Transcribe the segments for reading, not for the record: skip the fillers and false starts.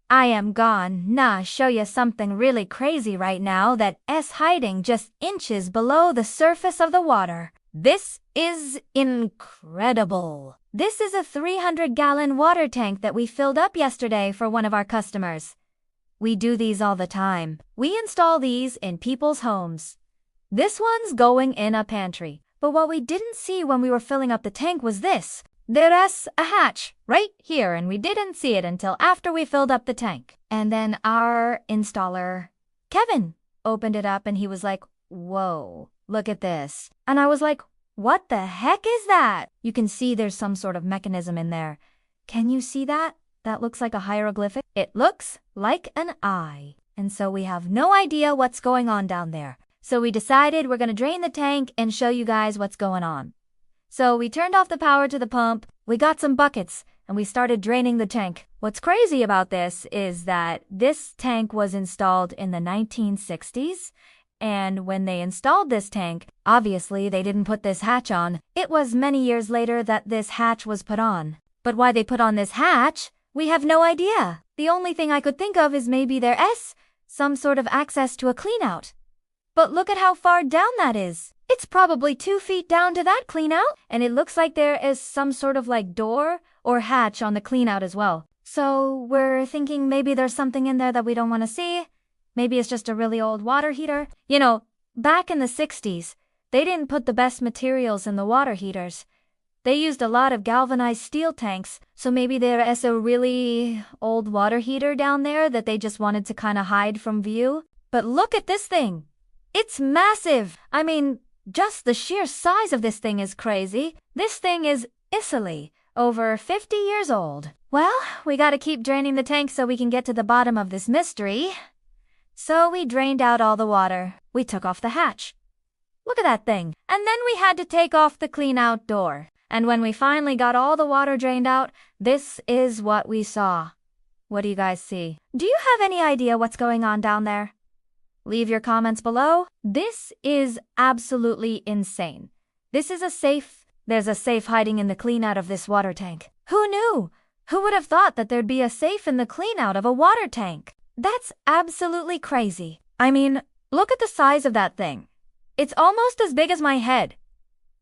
I am gonna show you something really crazy right now that's hiding just inches below the surface of the water. This is incredible. This is a 300-gallon water tank that we filled up yesterday for one of our customers. We do these all the time. We install these in people's homes. This one's going in a pantry. But what we didn't see when we were filling up the tank was this. There's a hatch right here, and we didn't see it until after we filled up the tank. And then our installer, Kevin, opened it up and he was like, "Whoa, look at this." And I was like, "What the heck is that?" You can see there's some sort of mechanism in there. Can you see that? That looks like a hieroglyphic. It looks like an eye. And so we have no idea what's going on down there. So we decided we're going to drain the tank and show you guys what's going on. So we turned off the power to the pump, we got some buckets, and we started draining the tank. What's crazy about this is that this tank was installed in the 1960s, and when they installed this tank, obviously they didn't put this hatch on. It was many years later that this hatch was put on. But why they put on this hatch, we have no idea. The only thing I could think of is maybe there's some sort of access to a cleanout. But look at how far down that is. It's probably 2 feet down to that cleanout, and it looks like there is some sort of like door or hatch on the cleanout as well. So we're thinking maybe there's something in there that we don't want to see. Maybe it's just a really old water heater. You know, back in the 60s, they didn't put the best materials in the water heaters. They used a lot of galvanized steel tanks, so maybe there is a really old water heater down there that they just wanted to kind of hide from view. But look at this thing. It's massive. I mean, just the sheer size of this thing is crazy. This thing is easily over 50 years old. Well, we gotta keep draining the tank so we can get to the bottom of this mystery. So we drained out all the water. We took off the hatch. Look at that thing. And then we had to take off the clean-out door. And when we finally got all the water drained out, this is what we saw. What do you guys see? Do you have any idea what's going on down there? Leave your comments below. This is absolutely insane. This is a safe. There's a safe hiding in the cleanout of this water tank. Who knew? Who would have thought that there'd be a safe in the cleanout of a water tank? That's absolutely crazy. I mean, look at the size of that thing. It's almost as big as my head.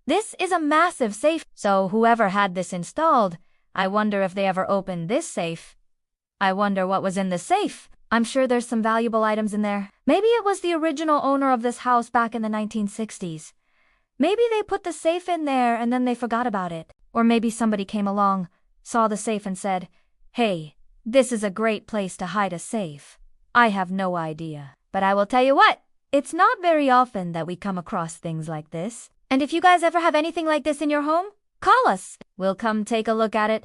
This is a massive safe. So whoever had this installed, I wonder if they ever opened this safe. I wonder what was in the safe. I'm sure there's some valuable items in there. Maybe it was the original owner of this house back in the 1960s. Maybe they put the safe in there and then they forgot about it. Or maybe somebody came along, saw the safe and said, "Hey, this is a great place to hide a safe." I have no idea. But I will tell you what, it's not very often that we come across things like this. And if you guys ever have anything like this in your home, call us. We'll come take a look at it.